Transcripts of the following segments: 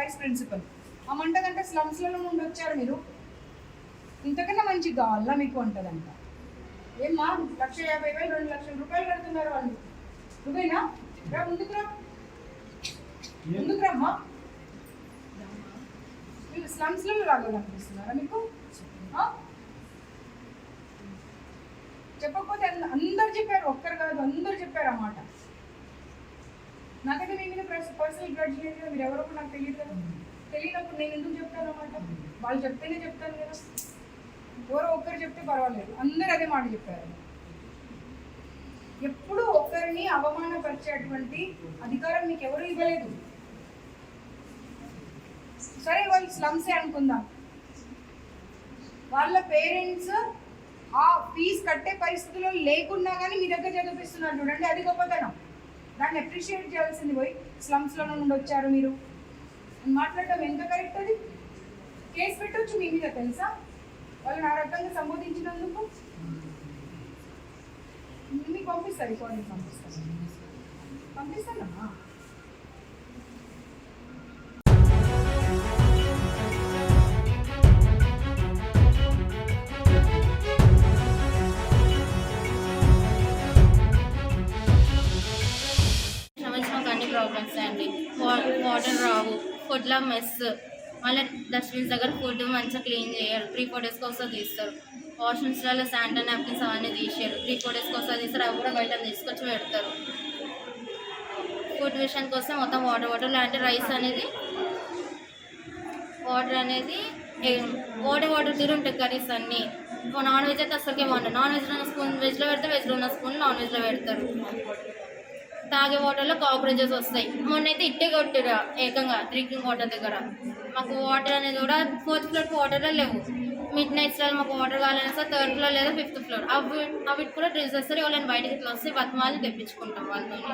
Vice principal. ఆ మంటదంటే స్లమ్స్లలో నుండి వచ్చారు మీరు, ఇంతకన్నా మంచి కావాలా మీకు అంటదంట. ఏమ్మా 1,50,000 2 లక్షల రూపాయలు కడుతున్నారు వాళ్ళు, నువ్వేనా? రా ముందుకు రా, ముందుకు రమ్మా. మీరు స్లమ్స్లలో లాగా కనిపిస్తున్నారా మీకు? చెప్పకపోతే అందరు చెప్పారు, ఒక్కరు కాదు అందరు చెప్పారు అన్నమాట. నాకైతే మీ మీద పర్సనల్ గ్రడ్జ్ లేదు కదా, మీరు ఎవరో నాకు తెలియదు కదా. తెలియనప్పుడు నేను ఎందుకు చెప్తాను అన్నమాట, వాళ్ళు చెప్తేనే చెప్తాను కదా. ఎవరో ఒక్కరు చెప్తే పర్వాలేదు, అందరు అదే మాట చెప్పారు. ఎప్పుడు ఒక్కరిని అవమానపరిచేటువంటి అధికారం మీకు ఎవరు ఇవ్వలేదు. సరే వాళ్ళు స్లమ్సే అనుకుందాం, వాళ్ళ పేరెంట్స్ ఆ ఫీజు కట్టే పరిస్థితిలో లేకున్నా కానీ మీ దగ్గర చదివిస్తున్నారు చూడండి, అది గొప్పతనం. దాన్ని అప్రిషియేట్ చేయాల్సింది. పోయి స్లమ్స్లో నుండి వచ్చారు మీరు మాట్లాడటం ఎంత కరెక్ట్? అది కేసు పెట్టవచ్చు మీ మీద, తెలుసా? వాళ్ళని ఆ రకంగా సంబోధించినందుకు. మీకు పంపిస్తారు, రికార్డింగ్ పంపిస్తానమ్మా. ప్రాబ్లమ్స్ అండి, వాటర్ రావు, ఫుడ్లో మెస్, మళ్ళీ డస్ట్బిన్స్ దగ్గర ఫుడ్ మంచిగా క్లీన్ చేయరు, 3-4 డేస్కి ఒకసారి తీస్తారు. వాష్రూమ్స్లలో శానిటరీ నాప్కిన్స్ అవన్నీ తీసారు, 3-4 డేస్కి ఒకసారి తీస్తారు, అవి కూడా బయట తీసుకొచ్చి పెడతారు. ఫుడ్ విషయానికి వస్తే మొత్తం వాటర్ లాంటి రైస్ అనేది వాటర్ తీరు ఉంటాయి. కర్రీస్ అన్నీ నాన్ వెజ్ అయితే అసలుకే బాగుంటుంది. నాన్ వెజ్లో ఉన్న స్పూన్ వెజ్లో పెడితే, వెజ్లో ఉన్న స్పూన్ నాన్ వెజ్లో పెడతారు. తాగే వాటర్లో కాక్రోచెస్ వస్తాయి. మొన్నైతే ఇట్టే కొట్టిరా ఏకంగా డ్రింకింగ్ వాటర్ దగ్గర. మాకు వాటర్ అనేది కూడా 4th ఫ్లోర్కి వాటర్లో లేవు. మిడ్ నైట్స్లో మాకు వాటర్ కావాలని సార్ 3rd ఫ్లోర్ లేదా 5th ఫ్లోర్ అవి కూడా డ్రింక్స్ చేస్తారు. వాళ్ళని బయటకి ఇట్లా వస్తే బతిమాలి తెప్పించుకుంటాం వాళ్ళతో.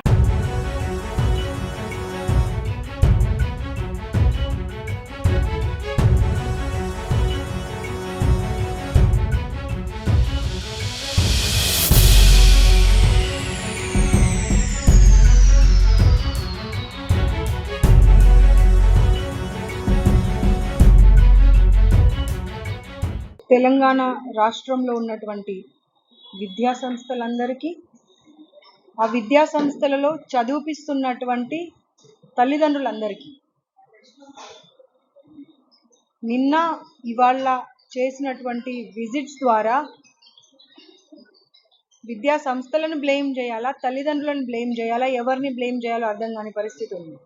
తెలంగాణ రాష్ట్రంలో ఉన్నటువంటి విద్యా సంస్థలందరికీ, ఆ విద్యా సంస్థలలో చదివిపిస్తున్నటువంటి తల్లిదండ్రులందరికీ నిన్న ఇవాళ చేసినటువంటి విజిట్స్ ద్వారా విద్యా సంస్థలను బ్లేమ్ చేయాలా, తల్లిదండ్రులను బ్లేమ్ చేయాలా, ఎవరిని బ్లేమ్ చేయాలో అర్థం కాని పరిస్థితి ఉంది.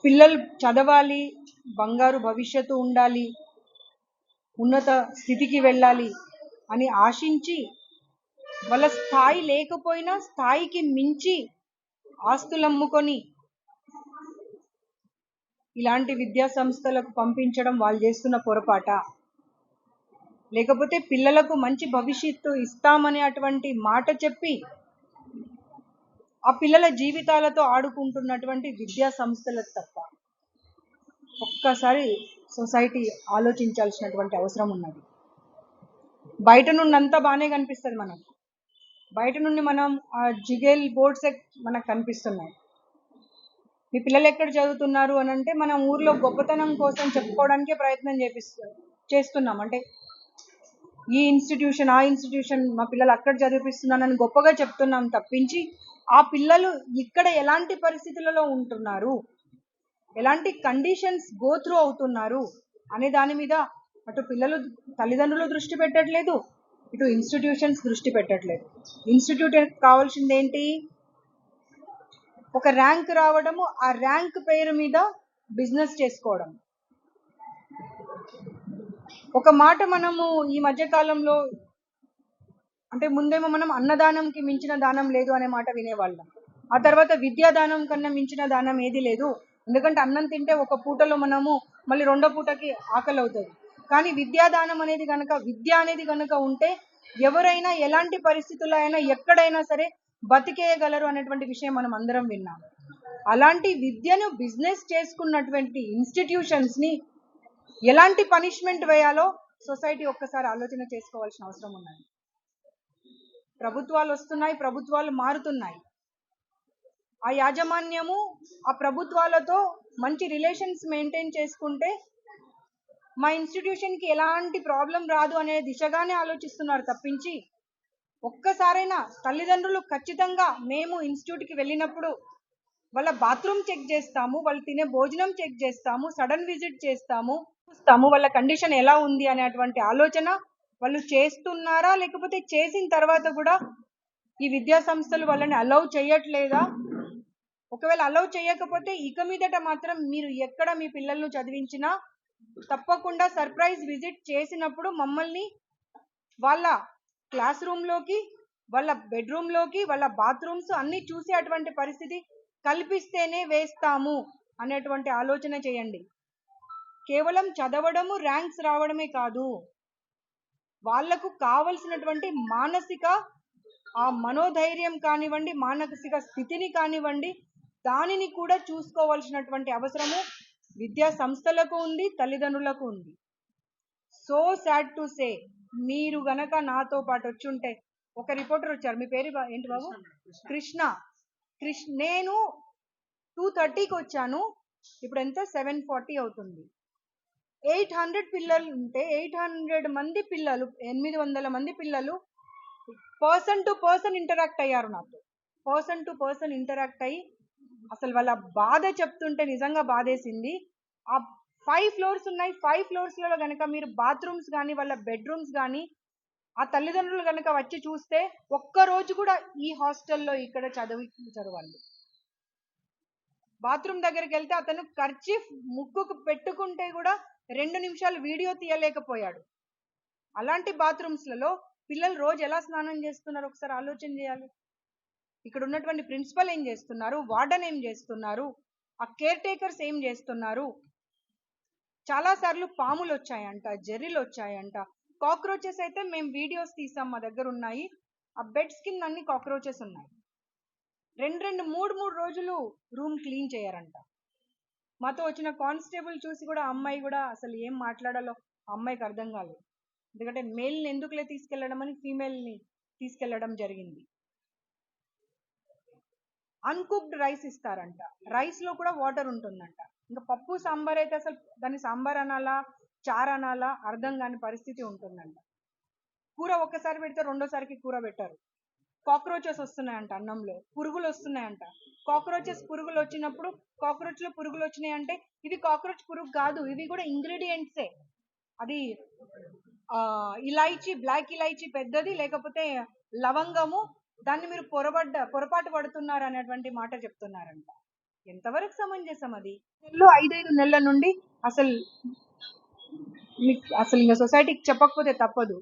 పిల్లలు చదవాలి, బంగారు భవిష్యత్తు ఉండాలి, ఉన్నత స్థితికి వెళ్ళాలి అని ఆశించి వాళ్ళ స్థాయి లేకపోయినా స్థాయికి మించి ఆస్తులు అమ్ముకొని ఇలాంటి విద్యా సంస్థలకు పంపించడం వాళ్ళు చేస్తున్న పొరపాట? లేకపోతే పిల్లలకు మంచి భవిష్యత్తు ఇస్తామనే అటువంటి మాట చెప్పి ఆ పిల్లల జీవితాలతో ఆడుకుంటున్నటువంటి విద్యా సంస్థలకు తప్ప? ఒక్కసారి సొసైటీ ఆలోచించాల్సినటువంటి అవసరం ఉన్నది. బయట నుండి అంతా బాగానే కనిపిస్తుంది మనకు, బయట నుండి మనం ఆ జిగేల్ బోర్డ్స్ మనకు కనిపిస్తున్నాయి. మీ పిల్లలు ఎక్కడ చదువుతున్నారు అని అంటే మనం ఊర్లో గొప్పతనం కోసం చెప్పుకోవడానికే ప్రయత్నం చేస్తున్నాం. అంటే ఈ ఇన్స్టిట్యూషన్ ఆ ఇన్స్టిట్యూషన్ మా పిల్లలు అక్కడ చదివిపిస్తున్నానని గొప్పగా చెప్తున్నాం తప్పించి ఆ పిల్లలు ఇక్కడ ఎలాంటి పరిస్థితులలో ఉంటున్నారు, ఎలాంటి కండిషన్స్ గో త్రూ అవుతున్నారు అనే దాని మీద అటు పిల్లలు తల్లిదండ్రులు దృష్టి పెట్టట్లేదు, ఇటు ఇన్స్టిట్యూషన్స్ దృష్టి పెట్టట్లేదు. ఇన్స్టిట్యూట్ కావాల్సింది ఏంటి? ఒక ర్యాంక్ రావడము, ఆ ర్యాంక్ పేరు మీద బిజినెస్ చేసుకోవడం. ఒక మాట మనము ఈ మధ్యకాలంలో అంటే ముందేమో మనం అన్నదానంకి మించిన దానం లేదు అనే మాట వినేవాళ్ళం. ఆ తర్వాత విద్యాదానం కన్నా మించిన దానం ఏది లేదు, ఎందుకంటే అన్నం తింటే ఒక పూటలో మనము మళ్ళీ 2వ పూటకి ఆకలి అవుతుంది. కానీ విద్యాదానం అనేది కనుక, విద్య అనేది కనుక ఉంటే ఎవరైనా ఎలాంటి పరిస్థితుల్లో అయినా ఎక్కడైనా సరే బతికేయగలరు అనేటువంటి విషయం మనం అందరం విన్నాం. అలాంటి విద్యను బిజినెస్ చేసుకున్నటువంటి ఇన్స్టిట్యూషన్స్ని ఎలాంటి పనిష్మెంట్ వేయాలో సొసైటీ ఒక్కసారి ఆలోచన చేసుకోవాల్సిన అవసరం ఉన్నది. ప్రభుత్వాలు వస్తున్నాయి, ప్రభుత్వాలు మారుతున్నాయి, ఆ యాజమాన్యము ఆ ప్రభుత్వాలతో మంచి రిలేషన్స్ మెయింటైన్ చేసుకుంటే మా ఇన్స్టిట్యూషన్కి ఎలాంటి ప్రాబ్లం రాదు అనే దిశగానే ఆలోచిస్తున్నారు తప్పించి, ఒక్కసారైనా తల్లిదండ్రులు ఖచ్చితంగా మేము ఇన్స్టిట్యూట్కి వెళ్ళినప్పుడు వాళ్ళ బాత్రూమ్ చెక్ చేస్తాము, వాళ్ళు తినే భోజనం చెక్ చేస్తాము, సడన్ విజిట్ చేస్తాము, చూస్తాము వాళ్ళ కండిషన్ ఎలా ఉంది అనేటువంటి ఆలోచన వాళ్ళు చేస్తున్నారా, లేకపోతే చేసిన తర్వాత కూడా ఈ విద్యా సంస్థలు వాళ్ళని అలౌ చేయట్లేదా? ఒకవేళ అలౌ చేయకపోతే ఇక మీదట మాత్రం మీరు ఎక్కడ మీ పిల్లలను చదివించినా తప్పకుండా సర్ప్రైజ్ విజిట్ చేసినప్పుడు మమ్మల్ని వాళ్ళ క్లాస్ రూమ్లోకి, వాళ్ళ బెడ్రూమ్లోకి, వాళ్ళ బాత్రూమ్స్ అన్నీ చూసే అటువంటి పరిస్థితి కల్పిస్తేనే వేస్తాము అనేటువంటి ఆలోచన చేయండి. కేవలం చదవడము, ర్యాంక్స్ రావడమే కాదు, వాళ్లకు కావలసినటువంటి మానసిక ఆ మనోధైర్యం కానివ్వండి, మానసిక స్థితిని కానివ్వండి, దానిని కూడా చూసుకోవాల్సినటువంటి అవసరము విద్యా సంస్థలకు ఉంది, తల్లిదండ్రులకు ఉంది. సో సాడ్ టు సే, మీరు గనక నాతో పాటు వచ్చుంటే, ఒక రిపోర్టర్ వచ్చారు, మీ పేరు ఏంటి బాబు? కృష్ణ. నేను 2:30కి వచ్చాను, ఇప్పుడు ఎంత 7:40 అవుతుంది. 800 పిల్లలు ఉంటే 800 మంది పిల్లలు, 800 మంది పిల్లలు పర్సన్ టు పర్సన్ ఇంటరాక్ట్ అయ్యారు నాతో. పర్సన్ టు పర్సన్ ఇంటరాక్ట్ అయ్యి అసలు వాళ్ళ బాధ చెప్తుంటే నిజంగా బాధేసింది. ఆ 5 ఫ్లోర్స్ ఉన్నాయి, 5 ఫ్లోర్స్లలో కనుక మీరు బాత్రూమ్స్ కానీ, వాళ్ళ బెడ్రూమ్స్ కానీ ఆ తల్లిదండ్రులు కనుక వచ్చి చూస్తే ఒక్కరోజు కూడా ఈ హాస్టల్లో ఇక్కడ చదివించరు వాళ్ళు. బాత్రూమ్ దగ్గరికి వెళ్తే అతను కర్చీఫ్ ముక్కుకు పెట్టుకుంటే కూడా 2 నిమిషాలు వీడియో తీయలేకపోయాడు. అలాంటి బాత్రూమ్స్లలో పిల్లలు రోజు ఎలా స్నానం చేస్తున్నారు ఒకసారి ఆలోచన చేయాలి. ఇక్కడ ఉన్నటువంటి ప్రిన్సిపల్ ఏం చేస్తున్నారు, వార్డెన్ ఏం చేస్తున్నారు, ఆ కేర్ టేకర్స్ ఏం చేస్తున్నారు? చాలాసార్లు పాములు వచ్చాయంట, జెర్రీలు వచ్చాయంట, కాక్రోచెస్ అయితే మేము వీడియోస్ తీసాం, మా దగ్గర ఉన్నాయి. ఆ బెడ్స్ కింద అన్ని కాక్రోచెస్ ఉన్నాయి. 2-3 రోజులు రూమ్ క్లీన్ చేయరంట. మాతో వచ్చిన కానిస్టేబుల్ చూసి కూడా ఆ అమ్మాయి కూడా అసలు ఏం మాట్లాడాలో ఆ అమ్మాయికి అర్థం కాలేదు. ఎందుకంటే మేల్ని ఎందుకులే తీసుకెళ్లడం అని ఫీమేల్ని తీసుకెళ్లడం జరిగింది. అన్కుక్డ్ రైస్ ఇస్తారంట, రైస్లో కూడా వాటర్ ఉంటుందంట. ఇంకా పప్పు సాంబార్ అయితే అసలు దాన్ని సాంబార్ అనాలా, చారు అనాలా అర్థం కాని పరిస్థితి ఉంటుందంట. కూర ఒక్కసారి పెడితే రెండోసారికి కూర పెట్టారు. కాక్రోచెస్ వస్తున్నాయంట అన్నంలో, పురుగులు వస్తున్నాయంట. కాక్రోచెస్ పురుగులు వచ్చినప్పుడు కాక్రోచ్లో పురుగులు వచ్చినాయంటే ఇవి కాక్రోచ్ పురుగు కాదు, ఇవి కూడా ఇంగ్రీడియంట్సే. అది ఇలాయచీ, బ్లాక్ ఇలాయచీ పెద్దది, లేకపోతే లవంగము, దాన్ని మీరు పొరపాటు పడుతున్నారు అనేటువంటి మాట చెప్తున్నారంట. ఎంతవరకు సమంజసం అది? 5 నెలల నుండి అసలు ఇంకా సొసైటీకి చెప్పకపోతే తప్పదు,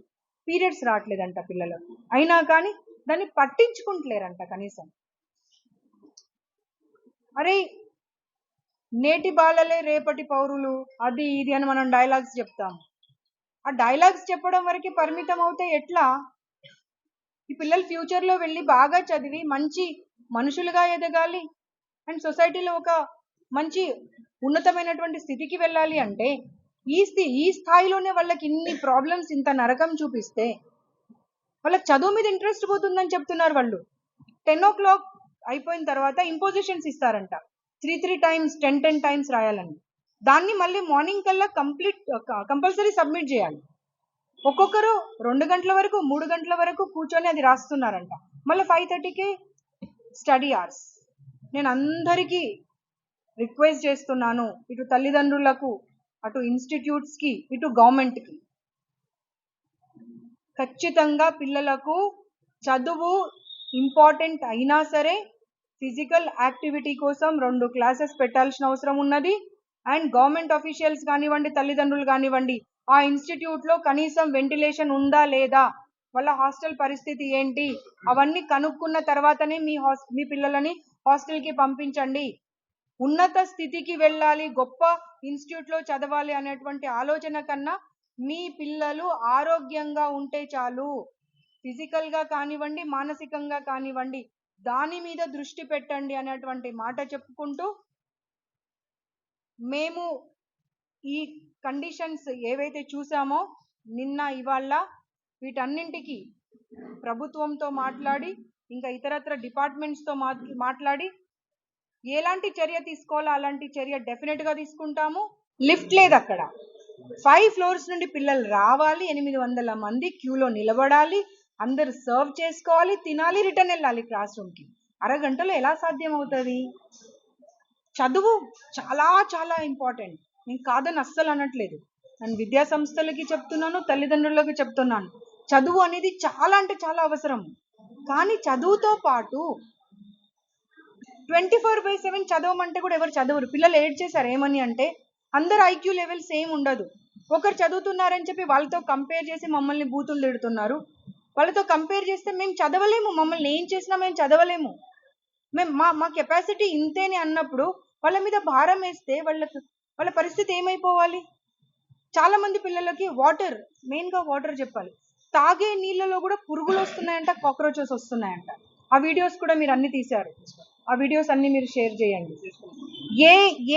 పీరియడ్స్ రావట్లేదంట పిల్లలకు. అయినా కానీ దాన్ని పట్టించుకుంటలేరంట కనీసం. అరే నేటి బాలలే రేపటి పౌరులు, అది ఇది అని మనం డైలాగ్స్ చెప్తాము. ఆ డైలాగ్స్ చెప్పడం వరకు పరిమితం అవుతే ఎట్లా? ఈ పిల్లలు ఫ్యూచర్లో వెళ్ళి బాగా చదివి మంచి మనుషులుగా ఎదగాలి అండ్ సొసైటీలో ఒక మంచి ఉన్నతమైనటువంటి స్థితికి వెళ్ళాలి అంటే ఈ స్థాయిలోనే వాళ్ళకి ఇన్ని ప్రాబ్లమ్స్, ఇంత నరకం చూపిస్తే వాళ్ళకి చదువు మీద ఇంట్రెస్ట్ పోతుందని చెప్తున్నారు వాళ్ళు. 10 o'clock అయిపోయిన తర్వాత ఇంపోజిషన్స్ ఇస్తారంట, 3 times 10 times రాయాలని. దాన్ని మళ్ళీ మార్నింగ్ కల్లా కంపల్సరీ సబ్మిట్ చేయాలి. ఒక్కొక్కరు 2 గంటల వరకు, 3 గంటల వరకు కూర్చొని అది రాస్తున్నారంట. మళ్ళీ 5:30కి స్టడీ అవర్స్. నేను అందరికీ రిక్వెస్ట్ చేస్తున్నాను, ఇటు తల్లిదండ్రులకు, అటు ఇన్స్టిట్యూట్స్కి, ఇటు గవర్నమెంట్కి, ఖచ్చితంగా పిల్లలకు చదువు ఇంపార్టెంట్ అయినా సరే ఫిజికల్ యాక్టివిటీ కోసం 2 క్లాసెస్ పెట్టాల్సిన అవసరం ఉన్నది. అండ్ గవర్నమెంట్ అఫీషియల్స్ కానివ్వండి, తల్లిదండ్రులు కానివ్వండి, ఆ ఇన్స్టిట్యూట్లో కనీసం వెంటిలేషన్ ఉందా లేదా, వాళ్ళ హాస్టల్ పరిస్థితి ఏంటి, అవన్నీ కనుక్కున్న తర్వాతనే మీ పిల్లలని హాస్టల్కి పంపించండి. ఉన్నత స్థితికి వెళ్ళాలి, గొప్ప ఇన్స్టిట్యూట్లో చదవాలి అనేటువంటి ఆలోచన కన్నా మీ పిల్లలు ఆరోగ్యంగా ఉంటే చాలు, ఫిజికల్గా కానివ్వండి, మానసికంగా కానివ్వండి, దాని మీద దృష్టి పెట్టండి అనేటువంటి మాట చెప్పుకుంటూ, మేము ఈ కండిషన్స్ ఏవైతే చూసామో నిన్న ఇవాళ, వీటన్నింటికి ప్రభుత్వంతో మాట్లాడి, ఇంకా ఇతరత్ర డిపార్ట్మెంట్స్తో మాట్లాడి ఎలాంటి చర్య తీసుకోవాలో అలాంటి చర్య డెఫినెట్గా తీసుకుంటాము. లిఫ్ట్ లేదు అక్కడ. 5 floors నుండి పిల్లలు రావాలి, 800 మంది క్యూలో నిలబడాలి, అందరు సర్వ్ చేసుకోవాలి, తినాలి, రిటర్న్ వెళ్ళాలి క్లాస్ రూమ్కి. అరగంటలో ఎలా సాధ్యం అవుతుంది? చదువు చాలా చాలా ఇంపార్టెంట్. నేను కాదని అస్సలు అనట్లేదు. నేను విద్యా సంస్థలకి చెప్తున్నాను, తల్లిదండ్రులకి చెప్తున్నాను. చదువు అనేది చాలా అంటే చాలా అవసరం. కానీ చదువుతో పాటు 24/7 చదవమంటే కూడా ఎవరు చదవరు. పిల్లలు ఏడ్ చేశారు ఏమని అంటే, అందరు ఐక్యూ లెవెల్ సేమ్ ఉండదు. ఒకరు చదువుతున్నారని చెప్పి వాళ్ళతో కంపేర్ చేసి మమ్మల్ని బూతులు తిడుతున్నారు. వాళ్ళతో కంపేర్ చేస్తే మేము చదవలేము, మమ్మల్ని ఏం చేసినా మేము చదవలేము. మేము మా కెపాసిటీ ఇంతేని అన్నప్పుడు వాళ్ళ మీద భారం వేస్తే వాళ్ళ పరిస్థితి ఏమైపోవాలి? చాలా మంది పిల్లలకి వాటర్, మెయిన్గా వాటర్ చెప్పాలి. తాగే నీళ్ళలో కూడా పురుగులు వస్తున్నాయంట, కాక్రోచెస్ వస్తున్నాయంట. ఆ వీడియోస్ కూడా మీరు అన్ని తీశారు. ఆ వీడియోస్ అన్ని మీరు షేర్ చేయండి.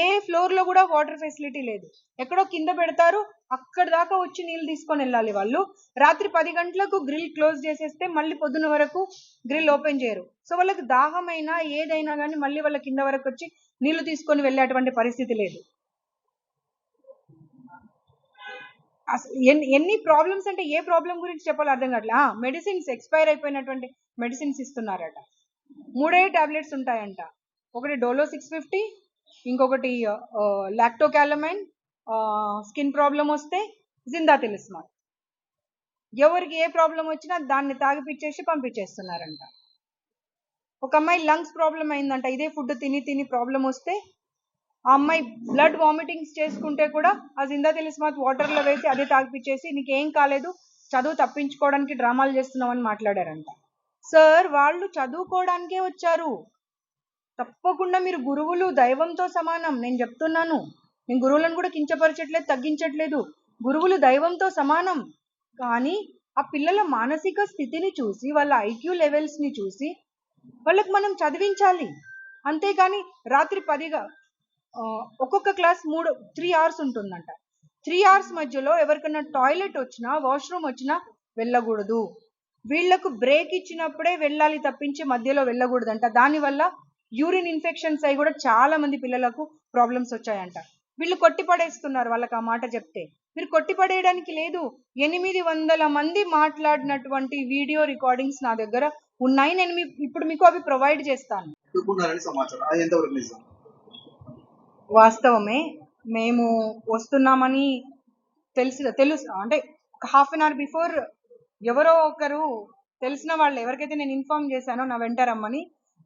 ఏ ఫ్లోర్లో కూడా వాటర్ ఫెసిలిటీ లేదు. ఎక్కడో కింద పెడతారు, అక్కడ దాకా వచ్చి నీళ్ళు తీసుకొని వెళ్ళాలి వాళ్ళు. రాత్రి 10 గంటలకు గ్రిల్ క్లోజ్ చేసేస్తే మళ్ళీ పొద్దున వరకు గ్రిల్ ఓపెన్ చేయరు. సో వాళ్ళకి దాహమైనా ఏదైనా కానీ మళ్ళీ వాళ్ళ కింద వరకు వచ్చి నీళ్లు తీసుకొని వెళ్ళేటువంటి పరిస్థితి లేదు. ఎన్ని ప్రాబ్లమ్స్ అంటే ఏ ప్రాబ్లం గురించి చెప్పాలో అర్థం కావట్లే. మెడిసిన్స్ ఎక్స్పైర్ అయిపోయినటువంటి మెడిసిన్స్ ఇస్తున్నారట. 3 టాబ్లెట్స్ ఉంటాయంట. ఒకటి డోలో 650, ఇంకొకటి లాక్టోకాలమైన్, స్కిన్ ప్రాబ్లం వస్తే జిందా తిలిస్మాల్. ఎవరికి ఏ ప్రాబ్లం వచ్చినా దాన్ని తాగిపిచ్చేసి పంపించేస్తున్నారంట. ఒక అమ్మాయి లంగ్స్ ప్రాబ్లం అయిందంట. ఇదే ఫుడ్ తిని ప్రాబ్లం వస్తే ఆ అమ్మాయి బ్లడ్ వామిటింగ్స్ చేసుకుంటే కూడా ఆ జిందా తిలిస్మాత్ వాటర్లో వేసి అదే తాగిపిచ్చేసి నీకేం కాలేదు, చదువు తప్పించుకోవడానికి డ్రామాలు చేస్తున్నామని మాట్లాడారంట. సార్, వాళ్ళు చదువుకోవడానికే వచ్చారు. తప్పకుండా మీరు గురువులు దైవంతో సమానం. నేను చెప్తున్నాను, నేను గురువులను కూడా కించపరచట్లేదు, తగ్గించట్లేదు. గురువులు దైవంతో సమానం. కానీ ఆ పిల్లల మానసిక స్థితిని చూసి, వాళ్ళ ఐక్యూ లెవెల్స్ని చూసి వాళ్ళకి మనం చదివించాలి. అంతేకాని రాత్రి 10గా ఒక్కొక్క క్లాస్ 3 hours ఉంటుందంట. 3 hours మధ్యలో ఎవరికైనా టాయిలెట్ వచ్చినా, వాష్రూమ్ వచ్చినా వెళ్ళకూడదు. వీళ్లకు బ్రేక్ ఇచ్చినప్పుడే వెళ్ళాలి తప్పించి మధ్యలో వెళ్ళకూడదంట. దానివల్ల యూరిన్ ఇన్ఫెక్షన్స్ అయి కూడా చాలా మంది పిల్లలకు ప్రాబ్లమ్స్ వచ్చాయంట. వీళ్ళు కొట్టిపడేస్తున్నారు వాళ్ళకి ఆ మాట చెప్తే. మీరు కొట్టిపడేయడానికి లేదు. 800 మంది మాట్లాడినటువంటి వీడియో రికార్డింగ్స్ నా దగ్గర ఉన్నాయి. నేను ఇప్పుడు మీకు అవి ప్రొవైడ్ చేస్తాను. వాస్తవమే. మేము వస్తున్నామని తెలుసు అంటే ఒక 1/2 hour బిఫోర్ ఎవరో ఒకరు తెలిసిన వాళ్ళు ఎవరికైతే నేను ఇన్ఫార్మ్ చేశానో నా వెంట రమ్మని,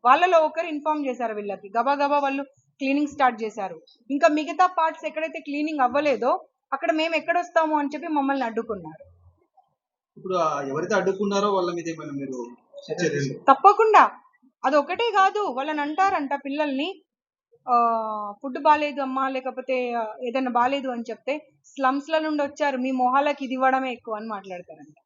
వాళ్ళలో ఒకరు ఇన్ఫార్మ్ చేశారు వీళ్ళకి. గబా వాళ్ళు క్లీనింగ్ స్టార్ట్ చేశారు. ఇంకా మిగతా పార్ట్స్ ఎక్కడైతే క్లీనింగ్ అవ్వలేదో అక్కడ మేము ఎక్కడొస్తాము అని చెప్పి మమ్మల్ని అడ్డుకున్నారు. ఇప్పుడు ఎవరైతే అడ్డుకున్నారో వాళ్ళ మీద ఏమైనా మీరు తప్పకుండా. అది ఒకటే కాదు, వాళ్ళని అంటారంట పిల్లల్ని, ఫుడ్ బాగాలేదు అమ్మా, లేకపోతే ఏదైనా బాగాలేదు అని చెప్తే స్లమ్స్ల నుండి వచ్చారు, మీ మొహాలకి ఇది ఇవ్వడమే ఎక్కువ అని మాట్లాడతారంట.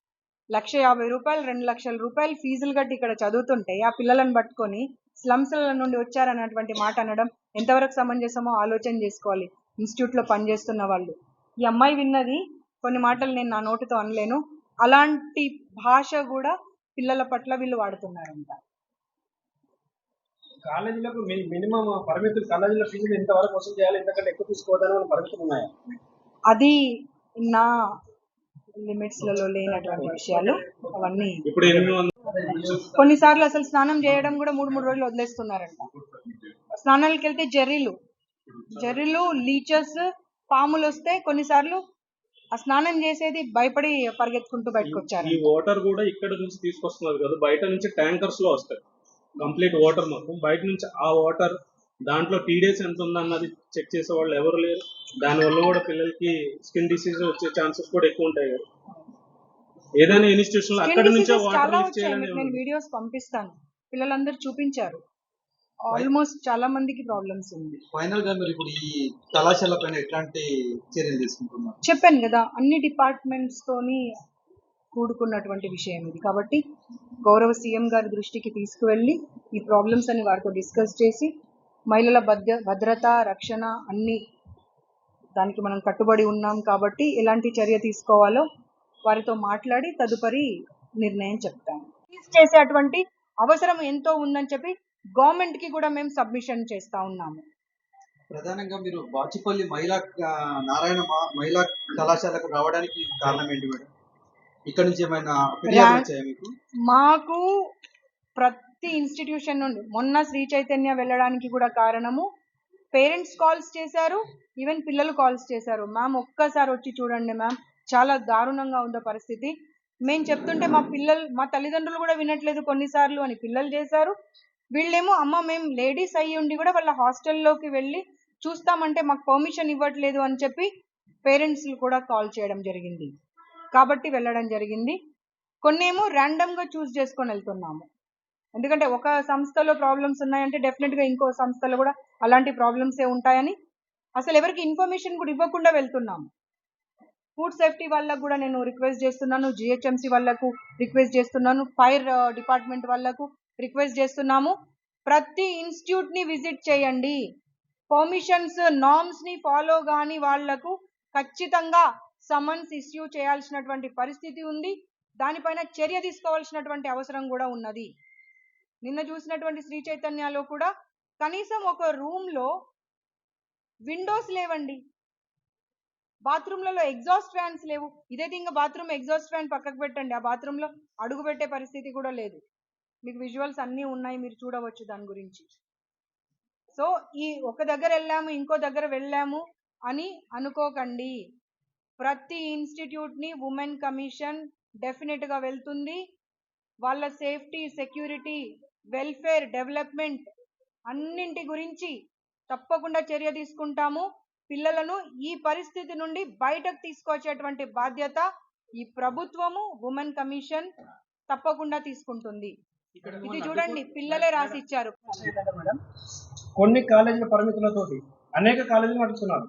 1,50,000 రూపాయలు, 2,00,000 రూపాయలు ఫీజులు కట్టి ఇక్కడ చదువుతుంటే ఆ పిల్లలను పట్టుకొని స్లమ్స్ల నుండి వచ్చారన్నటువంటి మాట అనడం ఎంతవరకు సమంజసమో ఆలోచన చేసుకోవాలి ఇన్స్టిట్యూట్లో పనిచేస్తున్న వాళ్ళు. ఈ అమ్మాయి విన్నది కొన్ని మాటలు నేను నా నోటితో అనలేను. అలాంటి భాష కూడా పిల్లల పట్ల వీళ్ళు వాడుతున్నారంట. కాలేజీలకు మినిమం పరిమితులు, కాలేజీల ఫీజులు ఎంతవరకు వసూలు చేయాలి, ఎంతకంటే ఎక్కువ తీసుకోవద్దని పరిమితులు ఉన్నాయా? అది నా లిమిట్స్లలో లేనటువంటి విషయాలు అవన్నీ. కొన్నిసార్లు అసలు స్నానం చేయడం కూడా 3 రోజులు వదిలేస్తున్నారంట. స్నానాలకు వెళ్తే జర్రీలు, లీచర్స్, పాములు వస్తే కొన్నిసార్లు ఆ స్నానం చేసేది భయపడి పరిగెత్తుకుంటూ బయటకు వచ్చారు. ఈ వాటర్ కూడా ఇక్కడ నుంచి తీసుకొస్తున్నారు కదా, బయట నుంచి ట్యాంకర్స్ లో వస్తాయి కంప్లీట్ వాటర్. మొత్తం బయట నుంచి ఆ వాటర్ దాంట్లో టీడీఎస్ ఎంత ఉందన్నది చెక్ చేసే వాళ్ళు ఎవరు లేరు. దానివల్ల కూడా పిల్లలకి స్కిన్ డిసీజ్ వచ్చే ఛాన్సెస్ కూడా ఎక్కువ ఉంటాయి కదా. ఏదైనా ఇన్స్టిట్యూషన్ అక్కడ నుంచే వాటర్ యూజ్ చేయాలని నేను వీడియోస్ పంపిస్తాను, పిల్లలందరూ చూపించారు. ఆల్మోస్ట్ చాలా మందికి ప్రాబ్లమ్స్ ఉంది. ఫైనల్ గా మీరు ఇప్పుడు ఈ కళాశాల పైన ఎట్లాంటి చర్యలు తీసుకుంటున్నారు? చెప్పాను కదా, అన్ని డిపార్ట్మెంట్స్ తోని కూడుకున్నటువంటి విషయం ఇది. కాబట్టి గౌరవ సీఎం గారి దృష్టికి తీసుకువెళ్ళి ఈ ప్రాబ్లమ్స్ అని వారితో డిస్కస్ చేసి మహిళల భద్రత, రక్షణ అన్ని దానికి మనం కట్టుబడి ఉన్నాం. కాబట్టి ఎలాంటి చర్య తీసుకోవాలో వారితో మాట్లాడి తదుపరి నిర్ణయం చెప్తాను. చేసేటువంటి అవసరం ఎంతో ఉందని చెప్పి గవర్నమెంట్కి కూడా మేము సబ్మిషన్ చేస్తూ ఉన్నాము. ప్రధానంగా మీరు బాచుపల్లి నారాయణ మహిళా కళాశాలకు రావడానికి కారణం ఏంటి మేడం? ఇక్కడ నుంచి ఏమైనా ఫిర్యాదులు వచ్చాయా మీకు? మాకు ప్రతి ఇన్స్టిట్యూషన్ నుండి మొన్న శ్రీ చైతన్య వెళ్ళడానికి కూడా కారణము పేరెంట్స్ కాల్స్ చేశారు, ఈవెన్ పిల్లలు కాల్స్ చేశారు. మ్యామ్ ఒక్కసారి వచ్చి చూడండి మ్యామ్, చాలా దారుణంగా ఉందో పరిస్థితి. మేము చెప్తుంటే మా తల్లిదండ్రులు కూడా వినట్లేదు కొన్నిసార్లు అని పిల్లలు చేశారు. వీళ్ళేమో అమ్మ మేము లేడీస్ అయ్యి ఉండి కూడా వాళ్ళ హాస్టల్లోకి వెళ్ళి చూస్తామంటే మాకు పర్మిషన్ ఇవ్వట్లేదు అని చెప్పి పేరెంట్స్ కూడా కాల్ చేయడం జరిగింది. కాబట్టి వెళ్ళడం జరిగింది. కొన్నేమో ర్యాండమ్గా చూస్ చేసుకొని వెళ్తున్నాము. ఎందుకంటే ఒక సంస్థలో ప్రాబ్లమ్స్ ఉన్నాయంటే డెఫినెట్గా ఇంకో సంస్థలో కూడా అలాంటి ప్రాబ్లమ్సే ఉంటాయని అసలు ఎవరికి ఇన్ఫర్మేషన్ కూడా ఇవ్వకుండా వెళ్తున్నాము. ఫుడ్ సేఫ్టీ వాళ్ళకు కూడా నేను రిక్వెస్ట్ చేస్తున్నాను, జిహెచ్ఎంసీ వాళ్ళకు రిక్వెస్ట్ చేస్తున్నాను, ఫైర్ డిపార్ట్మెంట్ వాళ్ళకు రిక్వెస్ట్ చేస్తున్నాము. ప్రతి ఇన్స్టిట్యూట్ని విజిట్ చేయండి. పర్మిషన్స్ నార్మ్స్ని ఫాలో కాని వాళ్లకు ఖచ్చితంగా సమన్స్ ఇష్యూ చేయాల్సినటువంటి పరిస్థితి ఉంది. దానిపైన చర్య తీసుకోవాల్సినటువంటి అవసరం కూడా ఉన్నది. నిన్న చూసినటువంటి శ్రీ చైతన్యలో కూడా కనీసం ఒక రూమ్లో విండోస్ లేవండి, బాత్రూమ్లలో ఎగ్జాస్ట్ ఫ్యాన్స్ లేవు. ఇదైతే ఇంకా బాత్రూమ్ ఎగ్జాస్ట్ ఫ్యాన్ పక్కకు పెట్టండి, ఆ బాత్రూంలో అడుగు పెట్టే పరిస్థితి కూడా లేదు. మీకు విజువల్స్ అన్నీ ఉన్నాయి, మీరు చూడవచ్చు దాని గురించి. సో ఈ ఒక దగ్గర వెళ్ళాము ఇంకో దగ్గర వెళ్ళాము అని అనుకోకండి. ప్రతి ఇన్స్టిట్యూట్ని ఉమెన్ కమిషన్ డెఫినెట్గా వెళ్తుంది. వాళ్ళ సేఫ్టీ, సెక్యూరిటీ, వెల్ఫేర్, డెవలప్మెంట్ అన్నింటి గురించి తప్పకుండా చర్య తీసుకుంటాము. పిల్లలను ఈ పరిస్థితి నుండి బయటకు తీసుకొచ్చేటువంటి బాధ్యత ఈ ప్రభుత్వము, ఉమెన్ కమిషన్ తప్పకుండా తీసుకుంటుంది. ఇది చూడండి, పిల్లలే రాసిచ్చారు. కొన్ని కాలేజీల పరిమితులతోటి అనేక కాలేజీలు నడుస్తున్నారు.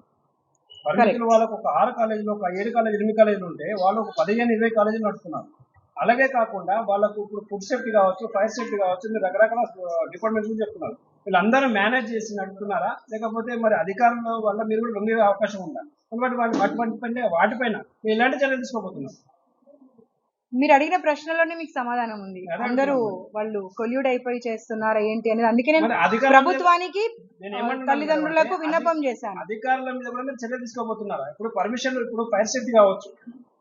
పరిమితులు వాళ్ళకు ఒక 6 కాలేజీలు, ఒక 7 కాలేజీలు, 8 కాలేజీలు ఉంటే వాళ్ళు ఒక 15-20 కాలేజీలు నడుస్తున్నారు. అలాగే కాకుండా వాళ్ళకు ఇప్పుడు ఫుడ్ సేఫ్టీ కావచ్చు, ఫైర్ సేఫ్టీ కావచ్చు, మీరు రకరకాల డిపార్ట్మెంట్స్ గురించి చెప్తున్నారు. వీళ్ళందరూ మేనేజ్ చేసి నడుపుతున్నారా, లేకపోతే మరి అధికారుల వల్ల మీరు కూడా లొంగే అవకాశం ఉందా? వాటిపైన మీరు ఎలాంటి చర్యలు తీసుకోబోతున్నారు? మీరు అడిగిన ప్రశ్నలోనే మీకు సమాధానం ఉంది. అందరూ వాళ్ళు కొల్యూడ్ అయిపోయి చేస్తున్నారా ఏంటి అనేది. అందుకే నేను ప్రభుత్వానికి, తల్లిదండ్రులకు విన్నపం చేశాను. అధికారుల మీద కూడా మీరు చర్యలు తీసుకోబోతున్నారా? ఇప్పుడు పర్మిషన్, ఇప్పుడు ఫైర్ సేఫ్టీ కావచ్చు,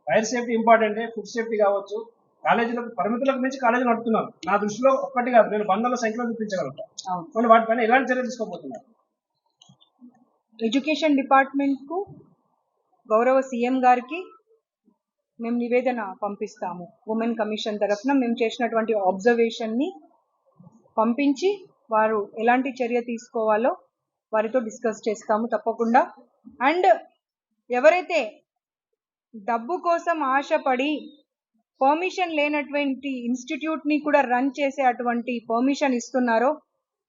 ఫైర్ సేఫ్టీ ఇంపార్టెంటే, ఫుడ్ సేఫ్టీ కావచ్చు, కాలేజీలకు పరిమితులకు మించి కాలేజీ నడుపుతున్నారు. నా దృష్టిలో ఒక్కటి కాదు, నేను వందల సంఖ్యలో చూపించగలుగుతాను. వాటిపైన ఎలాంటి చర్యలు తీసుకోబోతున్నారు? ఎడ్యుకేషన్ డిపార్ట్మెంట్కు గౌరవ సీఎం గారికి మేము నివేదన పంపిస్తాము. ఉమెన్ కమిషన్ తరఫున మేము చేసినటువంటి అబ్జర్వేషన్ని పంపించి వారు ఎలాంటి చర్య తీసుకోవాలో వారితో డిస్కస్ చేస్తాము తప్పకుండా. అండ్ ఎవరైతే డబ్బు కోసం ఆశపడి పర్మిషన్ లేనటువంటి ఇన్స్టిట్యూట్ని కూడా రన్ చేసే అటువంటి పర్మిషన్ ఇస్తున్నారో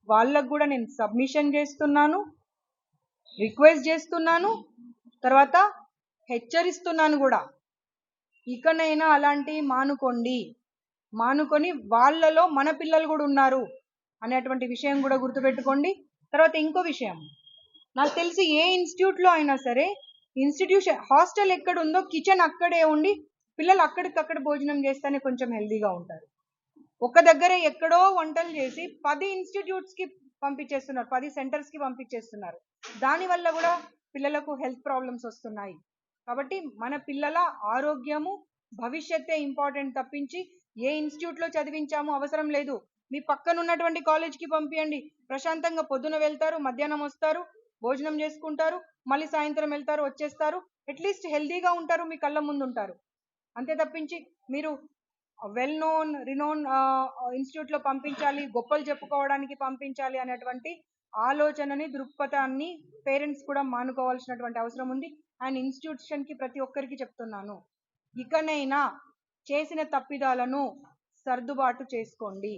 వాళ్ళకు కూడా నేను సబ్మిషన్ చేస్తున్నాను, రిక్వెస్ట్ చేస్తున్నాను, తర్వాత హెచ్చరిస్తున్నాను కూడా. ఇకనైనా అలాంటి మానుకొని వాళ్ళలో మన పిల్లలు కూడా ఉన్నారు అనేటువంటి విషయం కూడా గుర్తుపెట్టుకోండి. తర్వాత ఇంకో విషయం, నాకు తెలిసి ఏ ఇన్స్టిట్యూట్లో అయినా సరే ఇన్స్టిట్యూషన్ హాస్టల్ ఎక్కడ ఉందో కిచెన్ అక్కడే ఉండి పిల్లలు అక్కడికక్కడ భోజనం చేస్తేనే కొంచెం హెల్దీగా ఉంటారు. ఒక దగ్గర ఎక్కడో వంటలు చేసి 10 ఇన్స్టిట్యూట్స్కి పంపించేస్తున్నారు, 10 సెంటర్స్కి పంపించేస్తున్నారు. దానివల్ల కూడా పిల్లలకు హెల్త్ ప్రాబ్లమ్స్ వస్తున్నాయి. కాబట్టి మన పిల్లల ఆరోగ్యము, భవిష్యత్తే ఇంపార్టెంట్ తప్పించి ఏ ఇన్స్టిట్యూట్లో చదివించామో అవసరం లేదు. మీ పక్కన ఉన్నటువంటి కాలేజ్కి పంపించండి, ప్రశాంతంగా పొద్దున వెళ్తారు, మధ్యాహ్నం వస్తారు, భోజనం చేసుకుంటారు, మళ్ళీ సాయంత్రం వెళ్తారు, వచ్చేస్తారు. అట్లీస్ట్ హెల్దీగా ఉంటారు, మీ కళ్ళ ముందు ఉంటారు. అంతే తప్పించి మీరు వెల్ నోన్ రినోన్ ఇన్స్టిట్యూట్లో పంపించాలి, గొప్పలు చెప్పుకోవడానికి పంపించాలి అనేటువంటి ఆలోచనని, దృక్పథాన్ని పేరెంట్స్ కూడా మానుకోవాల్సినటువంటి అవసరం ఉంది. అండ్ ఇన్స్టిట్యూషన్కి ప్రతి ఒక్కరికి చెప్తున్నాను, ఇకనైనా చేసిన తప్పిదాలను సర్దుబాటు చేసుకోండి.